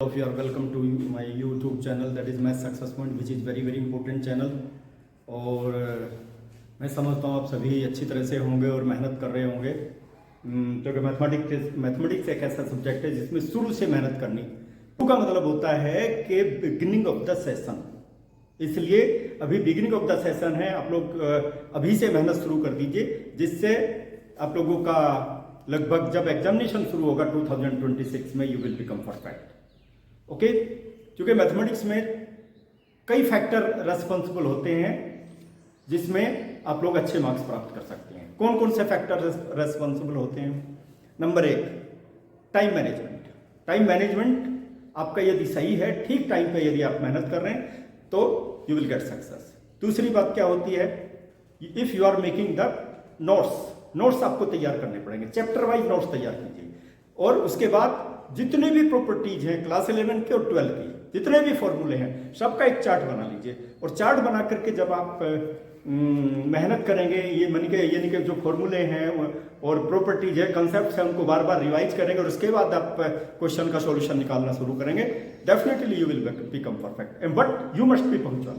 Of you are welcome to my YouTube channel, that is Math Success Point, which is very important channel। और मैं समझता हूँ आप सभी अच्छी तरह से होंगे और मेहनत कर रहे होंगे, क्योंकि मैथमेटिक्स एक ऐसा सब्जेक्ट है जिसमें शुरू से मेहनत करनी। शुरू का मतलब होता है कि बिगिनिंग ऑफ द सेशन, इसलिए अभी बिगिनिंग ऑफ द सेशन है। आप लोग अभी से मेहनत शुरू कर दीजिए, जिससे आप लोगों का लगभग जब एग्जामिनेशन शुरू होगा 2026 में you will become perfect. Okay, क्योंकि मैथमेटिक्स में कई फैक्टर रेस्पॉन्सिबल होते हैं जिसमें आप लोग अच्छे मार्क्स प्राप्त कर सकते हैं। कौन कौन से फैक्टर रेस्पॉन्सिबल होते हैं? Number 1, time management. Time management आपका यदि सही है, ठीक टाइम पे यदि आप मेहनत कर रहे हैं तो यू विल गेट सक्सेस। दूसरी बात क्या होती है, if you are making the notes आपको तैयार करने पड़ेंगे, चैप्टर वाइज नोट्स तैयार कीजिए। और उसके बाद जितने भी प्रॉपर्टीज हैं क्लास 11 के और 12 की, जितने भी फॉर्मूले हैं, सबका एक चार्ट बना लीजिए। और चार्ट बना करके जब आप मेहनत करेंगे, ये यानी कि जो फॉर्मूले हैं और प्रॉपर्टीज है, कंसेप्ट है, उनको बार बार रिवाइज करेंगे और उसके बाद आप क्वेश्चन का सॉल्यूशन निकालना शुरू करेंगे, definitely you will become perfect. But you must be punctual.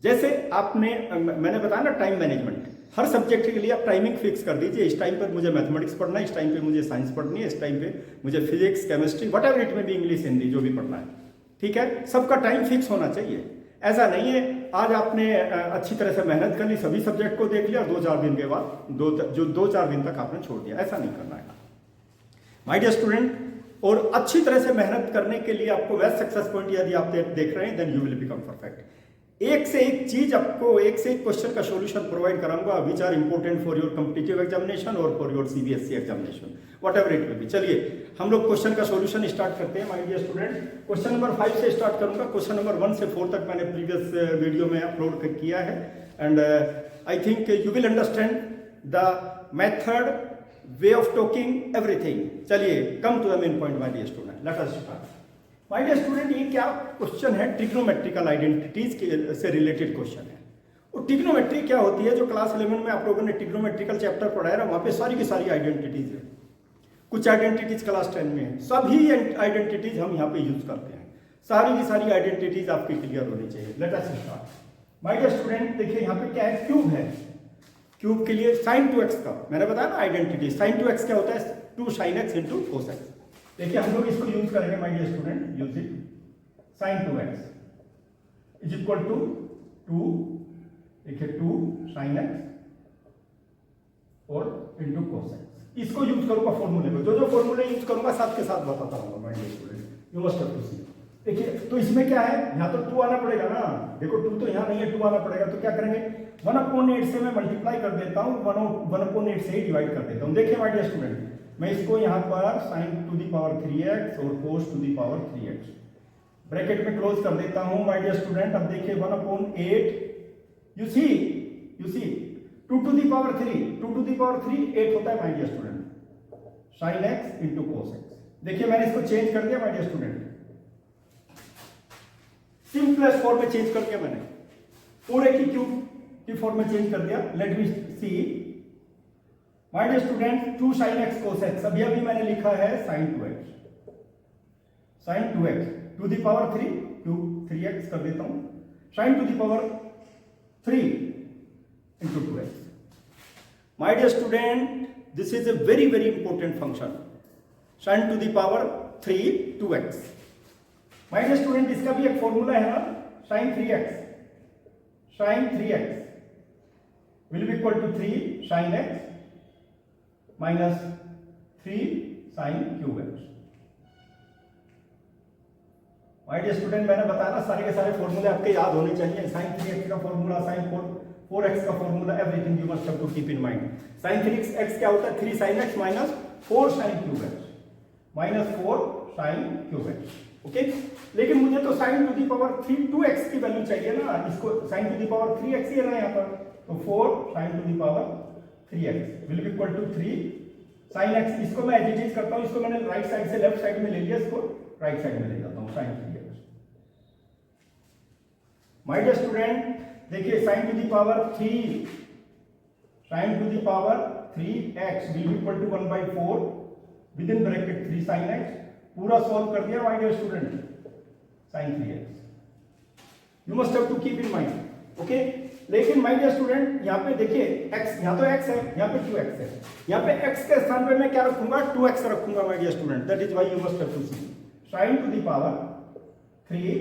जैसे मैंने बताया ना, टाइम मैनेजमेंट, हर सब्जेक्ट के लिए आप टाइमिंग फिक्स कर दीजिए। इस टाइम पर मुझे मैथमेटिक्स पढ़ना है, इस टाइम पे मुझे साइंस पढ़नी है, इस टाइम पे मुझे physics, chemistry, what ever it में भी, इंग्लिश, हिंदी, जो भी पढ़ना है, ठीक है। सबका टाइम फिक्स होना चाहिए। ऐसा नहीं है आज आपने अच्छी तरह से मेहनत कर ली, सभी सब्जेक्ट को देख लिया, 2-4 दिन के बाद 2-4 दिन तक आपने छोड़ दिया, ऐसा नहीं करना है माय डियर स्टूडेंट। और अच्छी तरह से मेहनत करने के लिए आपको मैथ सक्सेस पॉइंट यदि आप देख रहे हैं, then you will become perfect. एक से एक चीज आपको, एक से एक क्वेश्चन का सॉल्यूशन प्रोवाइड कराऊंगा, which are important for your competitive examination और for your CBSE examination, whatever it will be. चलिए हम लोग क्वेश्चन का सॉल्यूशन स्टार्ट करते हैं my dear student. Question number 5 से स्टार्ट करूंगा। क्वेश्चन नंबर 1 से 4 तक मैंने प्रीवियस वीडियो में अपलोड किया है, and I think you will understand the method, way of talking, everything. चलिए come to the main point my dear student, let us start. My dear student, ये क्या question है? ट्रिग्नोमेट्रिकल आइडेंटिटीज से related question है। और trigonometry क्या होती है? जो क्लास 11 में आप लोगों ने ट्रिग्नोमेट्रिकल चैप्टर पढ़ाया ना, वहां पे सारी की सारी आइडेंटिटीज है। कुछ आइडेंटिटीज क्लास 10 में है, सभी आइडेंटिटीज हम यहाँ पे यूज करते हैं। सारी की सारी आइडेंटिटीज आपकी क्लियर होनी चाहिए। Let us start. My dear student, देखिए यहाँ पे क्या है, क्यूब है। क्यूब के लिए sin 2x का मैंने बताया ना आइडेंटिटी। sin 2x क्या होता है? 2 sin x into cos x। देखिए हम लोग इसको यूज करेंगे my dear student, use it. sin 2x is equal to 2, देखिए 2 sin x और इंटू cos x। इसको यूज करूंगा फॉर्मूले में, जो फॉर्मूले यूज करूंगा साथ के साथ बताता हूँ my dear student, you must have to see. देखिए तो इसमें क्या है, यहाँ तो 2 आना पड़ेगा ना। देखो 2 तो यहाँ नहीं है, 2 आना पड़ेगा। तो क्या करेंगे, 1/8 से मैं मल्टीप्लाई कर देता हूँ, 1/8 से ही डिवाइड कर देता हूँ। देखिए माय डियर स्टूडेंट, मैं इसको यहाँ पर sin to the power 3x और cos to the power 3x bracket में क्लोज कर देता हूँ माय डियर स्टूडेंट। अब देखिए 1/8, you see 2 to the power 3, 2 to the power 3 8 होता है my dear student, sin x into cos x। देखिए मैंने इसको चेंज कर दिया my dear student, simplest form में चेंज करके मैंने पूरे की क्यूब की फॉर्म में चेंज कर दिया। Let me see my dear student, 2 sin x cos x, अभी मैंने लिखा है sin 2x to the power 3, cube 3x कर देता हूं, sin to the power 3 into 2x। My dear student, this is a very important function, sin to the power 3 2x। My dear student, इसका भी एक फॉर्मूला है ना, sin 3x will be equal to 3 sin x minus 3 sin cube x। My dear student, मैंने बताया ना सारे के सारे फॉर्मूले आपके याद होने चाहिए। sin 3x का फॉर्मूला, sin 4x का formula, everything you must have to keep in mind. sin 3x क्या होता है? 3 sin x minus 4 sin cube x, minus 4 sin cube x। Okay, लेकिन मुझे तो sin to the power 3 2x की value चाहिए ना, इसको sin to the power 3x ही है ना यहाँ पर, तो 4 sin to the power 3x will be equal to 3 sin x। इसको मैं एज इट इज करता हूँ, इसको मैंने राइट साइड से लेफ्ट साइड में ले लिया, इसको राइट साइड में ले जाता हूँ, sin 3x। My dear student, देखिए sin to the power 3 3x will be equal to 1/4 within bracket 3 sin x पूरा सॉल्व कर दिया my dear student, sin 3x you must have to keep in mind, okay. लेकिन my dear student यहाँ पे देखिए x, यहाँ तो x है, यहाँ पे 2x है, यहाँ पे x के स्थान पे मैं क्या रखूंगा, 2x रखूंगा my dear student, that is why you must have to see sin to the power 3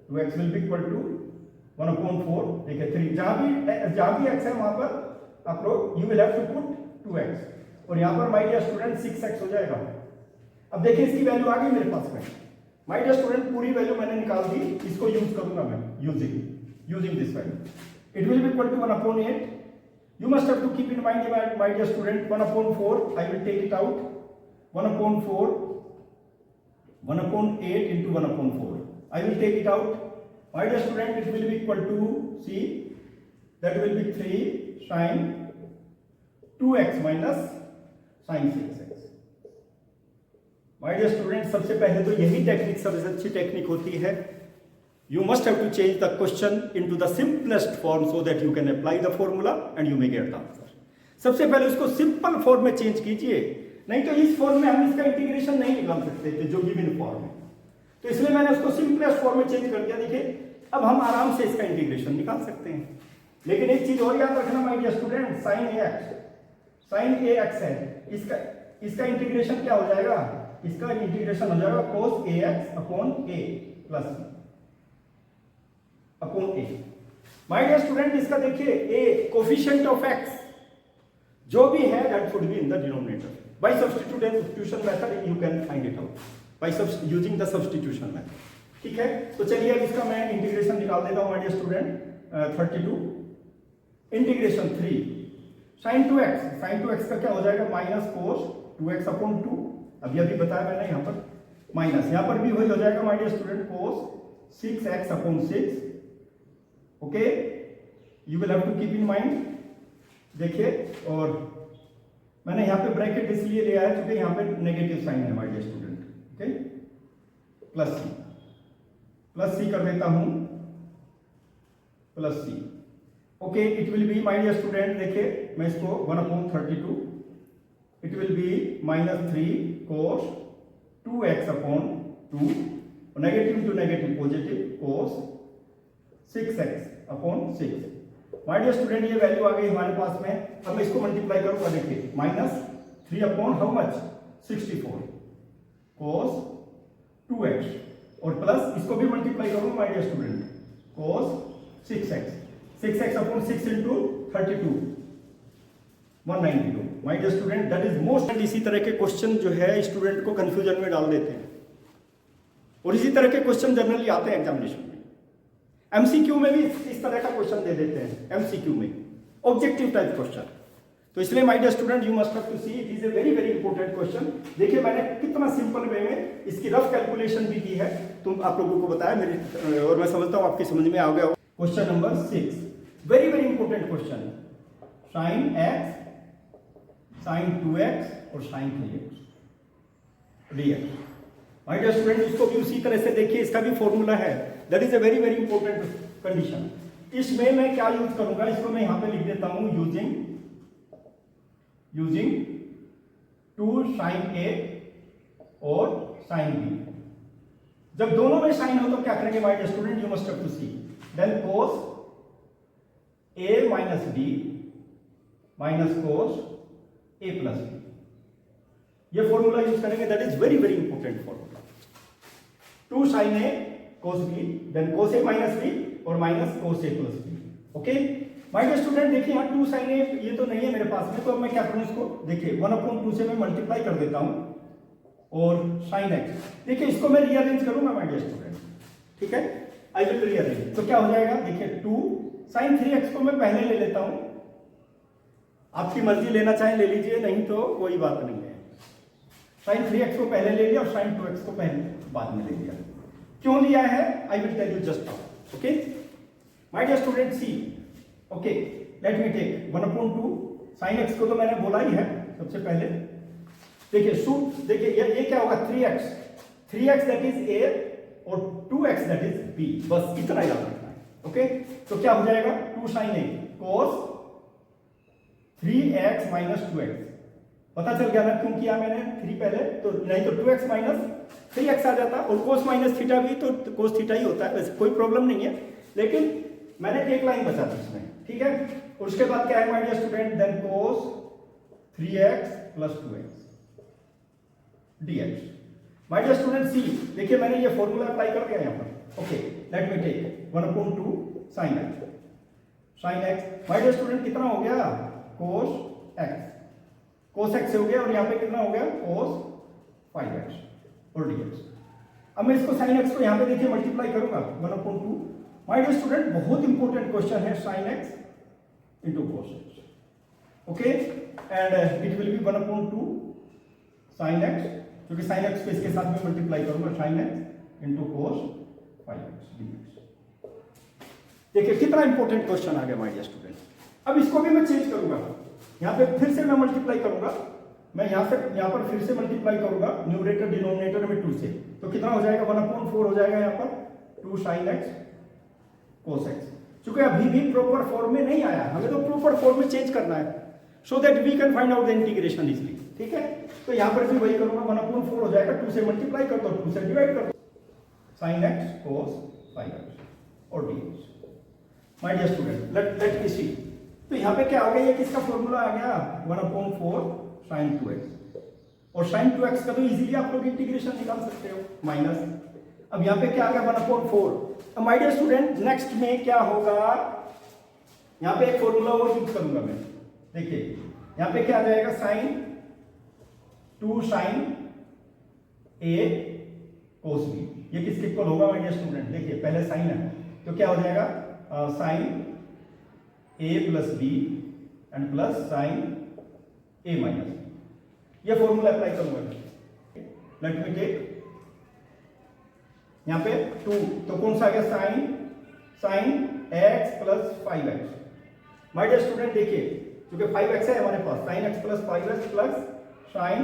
2x will be equal to 1/4, देखिए 3, जहां भी x है वहां पर आप लोग you will have to put 2x, और यहाँ पर माय डियर स्टूडेंट 6x हो जाएगा। अब देखिए इसकी वैल्यू आ गई मेरे पास में, माय डियर स्टूडेंट पूरी वैल्यू मैंने निकाल दी, इसको यूज करूंगा मैं using this value, it will be equal to 1/8, you must have to keep in mind my dear student 1/4, I will take it out, 1/4 1/8 into 1/4, I will take it out, my dear student, it will be equal to, see, that will be 3 sin 2x minus sin 6x। My dear student, सबसे पहले तो यही technique सबसे अच्छी technique होती है, you must have to change the question into the simplest form so that you can apply the formula and you may get the answer। सबसे पहले उसको सिंपल फॉर्म में चेंज कीजिए, नहीं तो इस फॉर्म में हम इसका इंटीग्रेशन नहीं निकाल सकते थे जो गिवन फॉर्म है, तो इसलिए मैंने उसको सिंपलेस्ट फॉर्म में चेंज कर दिया। देखिए अब हम आराम से इसका इंटीग्रेशन निकाल सकते हैं, लेकिन एक चीज और याद रखना my dear student, sin ax है, इसका इंटीग्रेशन क्या हो जाएगा, इसका इंटीग्रेशन हो जाएगा cos ax upon a plus upon a। My dear student इसका देखिए a कोफिशिएंट ऑफ x जो भी है that should be in the denominator, by substitution method you can find it out by using the substitution method, ठीक है। तो चलिए अब इसका मैं इंटीग्रेशन निकाल देता हूं my dear student, 32 integration 3 sin 2x का क्या हो जाएगा, माइनस cos 2x अपॉन 2, अभी बताया मैंने यहाँ पर माइनस, यहाँ पर भी वही हो जाएगा my dear student cos 6x upon 6, okay, you will have to keep in mind. देखिए और मैंने यहाँ पे ब्रैकेट इसलिए लिया है क्योंकि यहाँ पे नेगेटिव साइन है my dear student, okay, plus C कर देता हूं, plus C, okay, it will be my dear student, देखिए मैं इसको 1/32, it will be -3 cos 2x upon 2, negative to negative positive cos 6x upon 6। My dear student ये value आ गई हमारे पास में, अब मैं इसको मल्टीप्लाई करूंगा, देखिए -3 upon how much, 64 cos 2x, और प्लस इसको भी मल्टीप्लाई करूंगा my dear student cos 6x upon 6 into 32 192। My dear student that is most, इसी तरह के क्वेश्चन जो है स्टूडेंट को कंफ्यूजन में डाल देते हैं, और इसी तरह के क्वेश्चन जनरली आते हैं एग्जामिनेशन में, एमसीक्यू में भी इस तरह का क्वेश्चन दे देते हैं, एमसीक्यू में ऑब्जेक्टिव टाइप क्वेश्चन। तो इसलिए my dear student you must have to see it is a very very important question. देखिए मैंने कितना सिंपल वे में इसकी रफ कैलकुलेशन भी की है, तुम आप लोगों को बताया मेरे, और मैं समझता हूँ आपकी समझ में आ गया। Question number 6, very very important question, sin x sin 2x और sin 3x dx। My dear student इसको भी उसी तरह से देखिए, इसका भी फॉर्मूला है, that is a very very important condition. इसमें मैं क्या यूज करूंगा, इसको मैं यहां पे लिख देता हूं यूजिंग 2 sin a और sin b। जब दोनों में साइन हो तो क्या करेंगे my dear student, you must have to see, then cos a minus b minus cos a plus b, ये फॉर्मूला यूज करेंगे, that is very very important formula. 2 sin a cos b, then cos a minus b और minus cos a plus b, okay. My dear student देखिए यहाँ 2 sin a ये तो नहीं है मेरे पास में, तो अब मैं क्या करूँ इसको, देखिए 1/2 से मैं मल्टीप्लाई कर देता हूँ, और sin x, देखिए इसको मैं रीअरेंज करूंगा माय डियर स्टूडेंट, ठीक है, आई विल रीअरेंज, तो क्या हो जाएगा, देखिए 2 sin 3x को मैं पहले ले लेता हूं, आपकी मर्जी लेना चाहे ले लीजिए, नहीं तो कोई बात नहीं है। sin 3x को पहले ले लिया और sin 2x को पहले बाद में ले लिया, क्यों लिया है I will tell you just now, okay. My dear student see, okay, let me take 1/2 sin x को तो मैंने बोला ही है सबसे पहले, देखिए सूट, देखिए ये क्या होगा, 3x दैट इज a और 2x दैट इज b, बस इतना याद रखना है, ओके। तो क्या हो जाएगा, 2 sin a cos 3x minus 2x पता चल गया ना क्यों किया मैंने 3 पहले, तो नहीं तो 2x माइनस 3x आ जाता, और कोस माइनस थीटा भी तो कोस थीटा ही होता है, वैसे कोई प्रॉब्लम नहीं है, लेकिन मैंने एक लाइन बचा दी इसमें, ठीक है। और उसके बाद क्या है my dear student, then cos 3x plus 2x dx। My dear student see, देखिए मैंने ये फॉर्मूला अप्लाई कर दिया यहाँ पर। Okay, let me take 1/2 sin x, sin x my dear student कितना हो गया, cos x, cos x हो गया, और यहाँ पे कितना हो गया, cos 5x और dx। अब मैं इसको sin x को यहाँ पे देखिए मल्टीप्लाई करूंगा 1/2। माय डियर स्टूडेंट बहुत इंपॉर्टेंट क्वेश्चन है, sin x into cos x, okay, and it will B 1/2 sin x, क्योंकि sin x को इसके साथ में मल्टीप्लाई करूंगा, sin x into cos 5x dx। देखिए कितना इंपॉर्टेंट क्वेश्चन आ गया माय डियर स्टूडेंट। अब इसको भी मैं चेंज करूंगा, यहाँ पे फिर से मैं मल्टीप्लाई करूंगा, मैं यहाँ पर फिर से मल्टीप्लाई करूंगा न्यूमरेटर डिनोमिनेटर में 2 से, तो कितना हो जाएगा 1/4 हो जाएगा यहाँ पर 2 sin x cos x। क्योंकि अभी भी प्रॉपर फॉर्म में नहीं आया, हमें तो प्रॉपर फॉर्म में चेंज करना है, so that we can find out the integration easily, ठीक है। तो यहाँ पर भी वही करूंगा, 1/4 हो जाएगा, 2 से मल्टीप्लाई कर दो, 2 से डिवाइड कर दो, sin x cos 5x और dx। My dear student let me see, तो यहाँ पे क्या हो गया, ये किसका फॉर्मूला आ गया, 1/4 sin 2x, और sin 2x का तो इजीली आप लोग इंटीग्रेशन निकाल सकते हो, माइनस, अब यहाँ पे क्या आ गया 1/4। अब माय डियर स्टूडेंट नेक्स्ट में क्या होगा, यहाँ पे एक फॉर्मूला और यूज करूंगा मैं, देखिए यहाँ पे क्या आ जाएगा, sin 2 sin a cos b, ये किसके इक्वल होगा माय डियर स्टूडेंट, देखिए पहले sin है तो क्या हो जाएगा sin a plus b and plus sin a minus, ये फॉर्मूला अप्लाई करूंगा। लेट मी टेक यहाँ पे 2, तो कौन सा आ गया, sin x plus 5x। My dear student देखिए क्योंकि 5x है हमारे पास, sin x plus 5x plus sin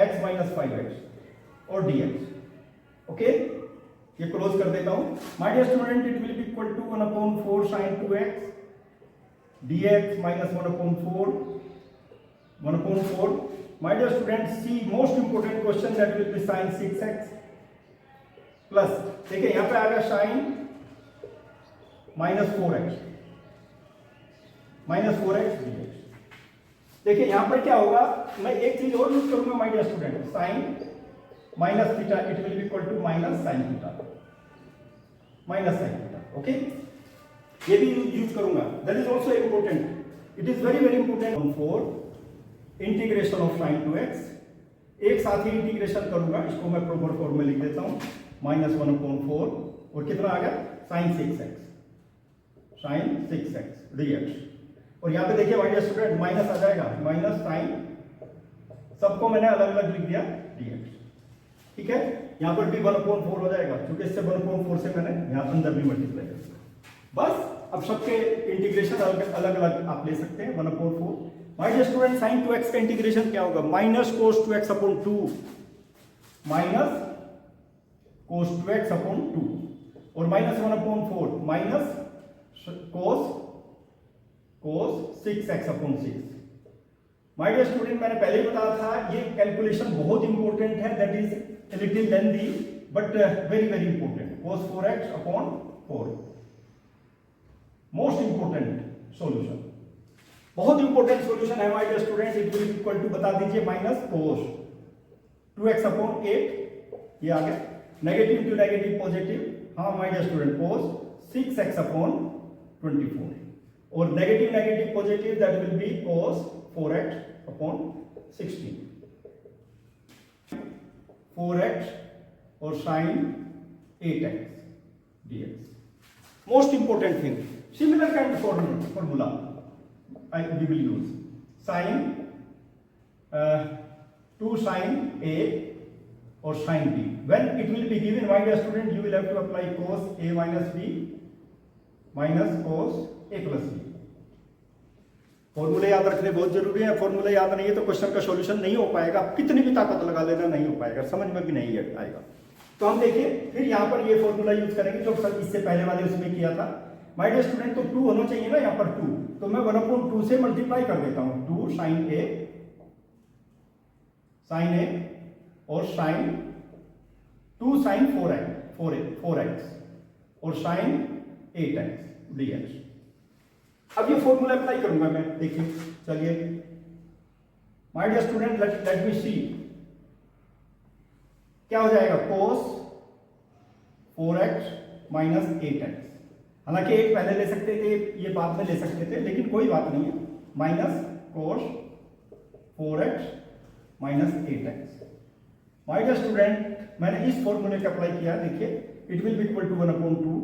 x minus 5x और dx, ओके, ये क्लोज कर देता हूं। My dear student it will be equal to 1/4 sin 2x dx minus 1/4। My dear student see most important question, that will be sin 6x plus, देखिए यहां पे आ गया sin minus 4x dx। देखिए यहां पर क्या होगा, मैं एक चीज और यूज करूंगा my dear student, sin minus theta it will be equal to minus sin theta, okay, ये भी यूज करूंगा, that is also important, it is very very important. 4 integration of sin 2x, एक साथ ही इंटीग्रेशन करूंगा, इसको मैं proper form में लिख देता हूं, माइनस 1/4 और कितना आ गया sin 6x dx। और यहाँ पे देखिए माय डियर स्टूडेंट माइनस आ जाएगा, माइनस sin, सबको मैंने अलग अलग लिख दिया dx, ठीक है। यहाँ पर भी 1/4 हो जाएगा, क्योंकि इससे 1/4 से मैंने यहाँ अंदर भी मल्टीप्लाई कर दिया। बस अब सबके इंटीग्रेशन अलग अलग आप ले सकते हैं, 1/4। My dear student sin 2x का इंटीग्रेशन क्या होगा, minus cos 2x/2 minus cos 2x/2 और minus 1/4 minus cos 6x/6। My dear student मैंने पहले ही बताया था, ये कैलकुलेशन बहुत इंपॉर्टेंट है, that is a little lengthy but very very important, cos 4x/4 most important solution, बहुत इंपॉर्टेंट सॉल्यूशन है my dear student. It will equal to बता दीजिए माइनस cos 2x/8, ये आ गया, नेगेटिव टू नेगेटिव पॉजिटिव, हाँ my dear student cos 6x/24 और negative negative positive, that will be cos 4x/16, 4x और sin 8x dx। Most important thing, similar kind of formula we will use sin 2 sin a or sin b, when it will be given, my dear student, you will have to apply cos a minus b minus cos a plus b। फॉर्मूले याद रखने बहुत जरूरी है, फॉर्मूले याद नहीं है तो क्वेश्चन का सॉल्यूशन नहीं हो पाएगा, कितनी भी ताकत लगा लेना नहीं हो पाएगा, समझ में भी नहीं आएगा। तो हम देखिए फिर यहाँ पर ये फॉर्मूला यूज करेंगे जो सर इससे पहले वाले उसमें किया था। माय डियर स्टूडेंट तो 2 होना चाहिए ना यहाँ पर 2, तो मैं 1/2 से मल्टीप्लाई कर देता हूँ, 2 sin a साइन ए और साइन 2 साइन 4x और साइन 8x dx। अब ये फॉर्मूला अप्लाई करूंगा मैं, देखिए चलिए my dear student let me see क्या हो जाएगा, cos 4x माइनस 8x। हालांकि 8 पहले ले सकते थे, ये बाद में ले सकते थे, लेकिन कोई बात नहीं है, minus cos 4x minus 8x। My dear student मैंने इस फॉर्मूले का अप्लाई किया, देखिए it will be equal to 1/2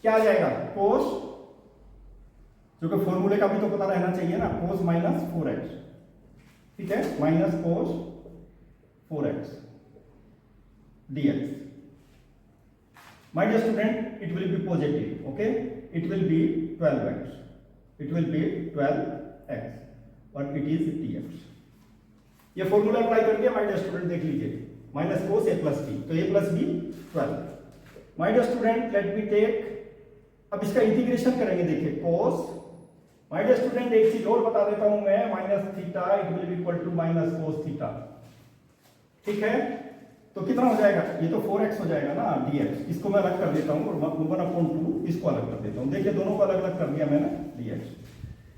क्या आ जाएगा, cos, क्योंकि फॉर्मूले का भी तो पता रहना चाहिए ना, cos माइनस 4x, ठीक है, minus cos 4x dx। My dear student, it will be positive, okay? It will be 12x. It will be 12x, but it is dx. ये फॉर्मूला अप्लाई कर दिया माय डियर स्टूडेंट, देख लीजिए, minus cos a plus b, तो a plus b 12। My dear student let me take, अब इसका integration करेंगे, देखिए cos, माय डियर स्टूडेंट एक चीज और बता देता हूं मैं, minus theta it will be equal to minus cos theta, ठीक है, तो कितना हो जाएगा, ये तो 4x हो जाएगा ना dx, इसको मैं अलग कर देता हूं और 1/2 इसको अलग कर देता हूं, देखिए दोनों को अलग अलग कर दिया मैंने dx।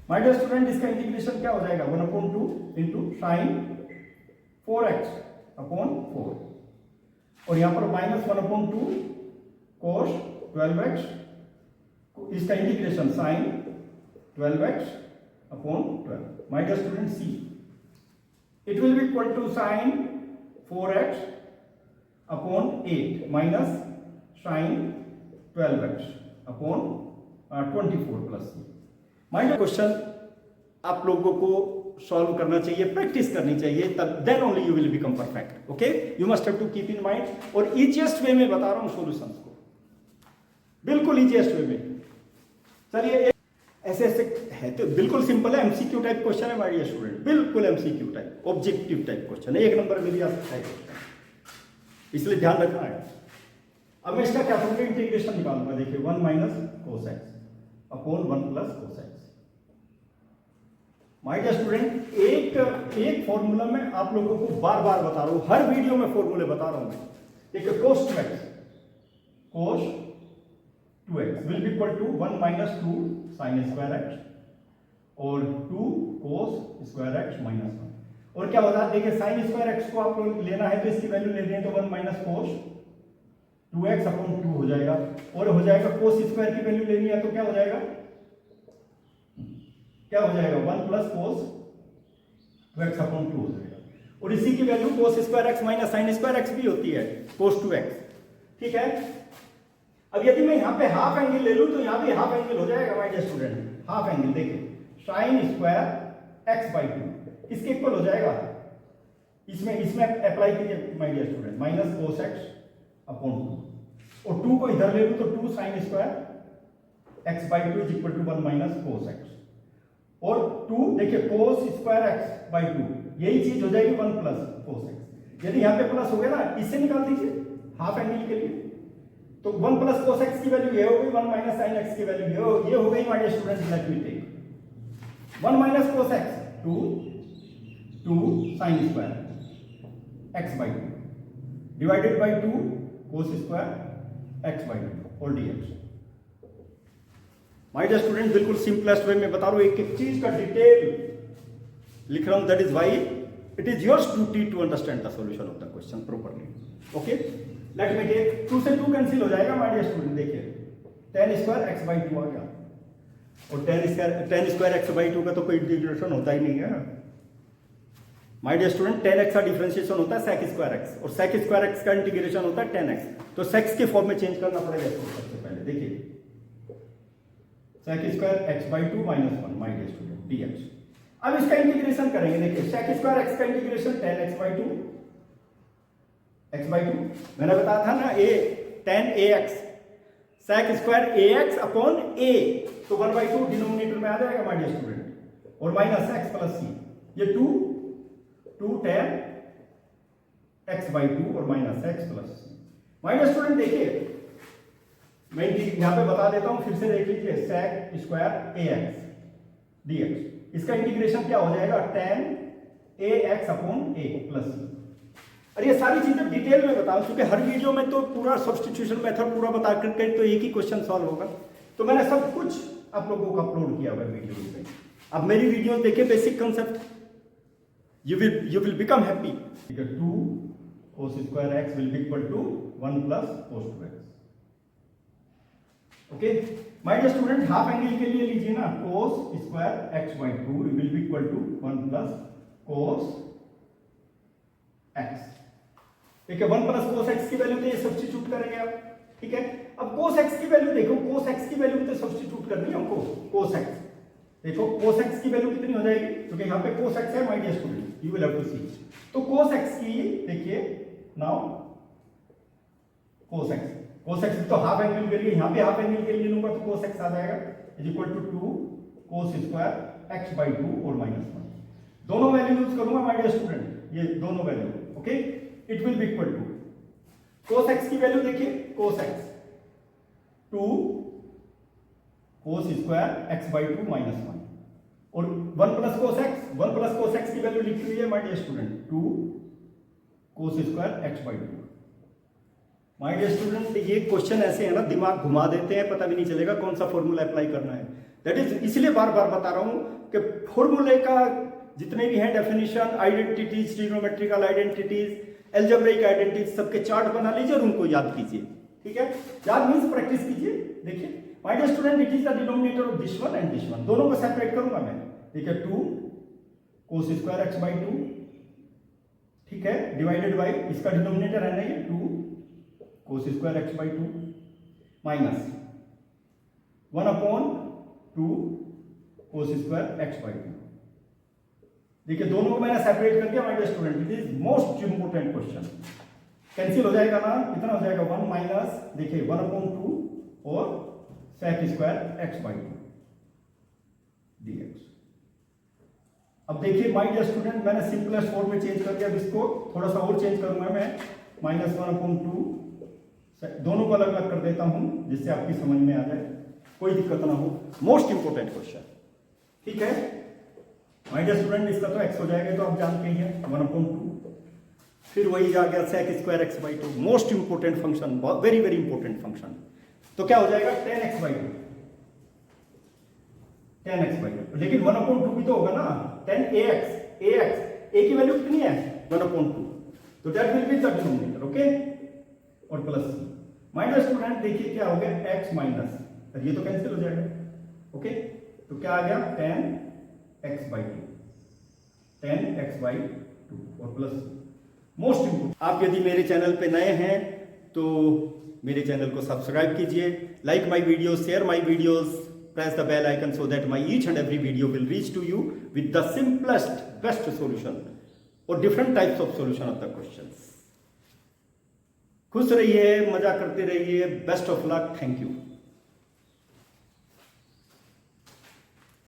माय डियर स्टूडेंट इसका इंटीग्रेशन क्या हो जाएगा, 1/2 इंटू साइन 4x अपॉन 4 और यहां पर माइनस 1/2 cos 12x, इसका integration sine 12x upon 12। My dear student see it will be equal to sine 4x upon 8 minus sine 12x upon 24 plus C. Mind question आप लोगों को solve करना चाहिए, practice करनी चाहिए, तब then only you will become perfect, okay? You must have to keep in mind, और easiest way में बता रहा हूं सॉल्यूशंस को, बिल्कुल इजीएस्ट वे में। चलिए ऐसे ऐसे है तो बिल्कुल सिंपल है, एमसीक्यू टाइप क्वेश्चन है माय डियर स्टूडेंट, बिल्कुल MCQ type, objective type question है, 1 नंबर में भी आ सकता है, इसलिए ध्यान रखना है। अब मैं इसका क्या करूंगा, इंटीग्रेशन निकालूंगा, देखिए 1 minus cos x upon 1 plus cos x। My dear student एक फॉर्मूला में आप लोगों को बार बार बता रहा हूं, हर वीडियो में फॉर्मूले बता रहा हूं मैं। देखिए cos 2x will be equal to 1 minus 2 sine square x और 2 cos स्क्वायर x माइनस 1। और क्या होता है, देखिए साइन स्क्वायर x को आप लोग लेना है तो इसकी वैल्यू लेनी है, तो 1 माइनस cos 2x अपॉन 2 हो जाएगा, और हो जाएगा cos स्क्वायर की वैल्यू लेनी है तो क्या हो जाएगा, 1 प्लस cos 2x अपॉन 2 हो जाएगा, और इसी की value cos square x minus sign square x भी होती है, cos 2x, ठीक है। अब यदि मैं यहाँ पे हाफ एंगल ले लूं तो यहाँ भी हाफ एंगल हो जाएगा my dear student, half angle देखिए साइन स्क्वायर x/2 किसके इक्वल हो जाएगा, इसमें अप्लाई कीजिए my dear student, minus cos x upon 2, और 2 को इधर ले लूं तो 2 sine square x/2 is equal to 1 minus cos x, और 2 देखिए cos स्क्वायर x/2 यही चीज हो जाएगी 1 प्लस cos x। यदि यहाँ पे प्लस हो गया ना, इससे निकाल दीजिए हाफ एंगल के लिए, तो 1 प्लस cos x की वैल्यू ये हो गई, 1 माइनस sin x की वैल्यू ये हो गई my dear student. Let me take 1 minus cos x 2 sin square x/2 divided by 2 cos square x/2 और dx। माय डियर स्टूडेंट बिल्कुल सिंपलेस्ट वे में बता रहा हूं, एक एक चीज का डिटेल लिख रहा हूं, that is why it is yours duty to understand the solution of the question properly, okay? Let me take 2 से 2 कैंसिल हो जाएगा माय डियर स्टूडेंट, देखिए tan स्क्वायर x/2 आ गया, और tan स्क्वायर x/2 का तो कोई इंटीग्रेशन होता ही नहीं है my dear student. tan x का डिफरेंशिएशन होता है sec स्क्वायर x, और sec स्क्वायर x का इंटीग्रेशन होता है tan x, तो sec के फॉर्म में चेंज करना पड़ेगा इसको सबसे पहले, देखिए sec square x/2 minus 1 my dear student dx। अब इसका इंटीग्रेशन करेंगे, देखिए sec स्क्वायर x का इंटीग्रेशन tan x/2 मैंने बताया था ना, tan ax sec square ax upon a, तो 1/2 डिनोमिनेटर में आ जाएगा माय डियर स्टूडेंट, और माइनस x प्लस c, ये 2 tan x/2 और minus x plus c। My dear student देखिए मैं यहां पे बता देता हूं, फिर से देख लीजिए, sec स्क्वायर ax dx, इसका इंटीग्रेशन क्या हो जाएगा, tan ए एक्स अपॉन ए प्लस सी। और ये सारी चीजें डिटेल में बताऊं, क्योंकि हर वीडियो में तो पूरा सब्स्टिट्यूशन मेथड पूरा बता करके तो एक ही क्वेश्चन सॉल्व होगा, तो मैंने सब कुछ आप लोगों को अपलोड किया हुआ है वीडियो में। अब मेरी वीडियो देखिए, basic concept, you will become happy। 2 cos square x will be equal to 1 plus cos 2x। Okay my dear student, half angle के लिए लीजिए ना, cos square x by 2 will be equal to 1 plus cos x। ठीक है, 1 plus cos x की value तो ये substitute करेंगे आप, ठीक है। अब cos x की वैल्यू देखो, cos x की वैल्यू तो सब्स्टिट्यूट करनी है हमको। cos x देखो, cos x की वैल्यू कितनी हो जाएगी, क्योंकि यहाँ पे cos x है my dear student, you will have to see. तो cos x की देखिए नाउ, cos x तो हाफ एंगल के लिए, यहाँ पे हाफ एंगल के लिए लूंगा तो cos x आ जाएगा is equal to 2 cos square x by 2 और -1। दोनों वैल्यू यूज करूंगा माय डियर स्टूडेंट, ये दोनों value, okay. It will be equal to cos x की वैल्यू देखिए, cos x 2 cos square x by 2 -1 और 1 प्लस cos x की वैल्यू लिखी हुई है my dear student 2 cos square x by 2। My dear student, ये क्वेश्चन ऐसे है ना, दिमाग घुमा देते हैं, पता भी नहीं चलेगा कौन सा फॉर्मूला अप्लाई करना है। दैट इज इसलिए बार बार बता रहा हूं कि फॉर्मूले का जितने भी हैं definition, identities, trigonometrical identities, algebraic identities, सबके चार्ट बना लीजिए और उनको याद कीजिए, ठीक है। याद मीन्स प्रैक्टिस कीजिए। देखिए my dear student, it is the denominator of this one and this one, दोनों को सेपरेट करूंगा मैं, ठीक है। 2 cos स्क्वायर x by 2, ठीक है, डिवाइडेड बाय इसका डिनोमिनेटर है ना ये 2 cos square x by 2 minus 1 upon 2 cos square x by 2। देखिए दोनों को मैंने सेपरेट कर दिया my dear student, it is most important question. Cancel हो जाएगा ना, कितना हो जाएगा 1 माइनस, देखिए 1 अपॉन 2 और sec square x by 2 dx। अब देखिए माय डियर स्टूडेंट, मैंने सिंपलेस्ट फॉर्म में चेंज कर दिया, इसको थोड़ा सा और चेंज करूंगा मैं, -1 अपॉन 2, दोनों को अलग अलग कर देता हूं जिससे आपकी समझ में आ जाए, कोई दिक्कत ना हो। मोस्ट इंपोर्टेंट क्वेश्चन, ठीक है माय डियर स्टूडेंट। इसका तो x हो जाएगा, तो आप जानते ही हैं 1 अपॉन 2, फिर वही आ गया sec square x by 2, most important function, very very important function. तो क्या हो जाएगा 10x by 2, 10x by 2, लेकिन 1 अपॉन 2 भी तो होगा ना, 10ax, a की वैल्यू कितनी है 1 अपॉन 2, तो that will be the denominator, okay. और प्लस माय डियर स्टूडेंट, देखिए क्या हो गया x माइनस, ये तो कैंसिल हो जाएगा, ओके। तो क्या आ गया 10x by 2, 10x by 2 और प्लस मोस्ट इंपोर्टेंट। आप यदि मेरे चैनल पे नए हैं तो मेरे चैनल को सब्सक्राइब कीजिए, like my videos, share my videos, press the bell icon so that my each and every video will reach to you with the simplest, best solution or different types of solution of the questions। खुश रहिए, मजा करते रहिए, best of luck, thank you.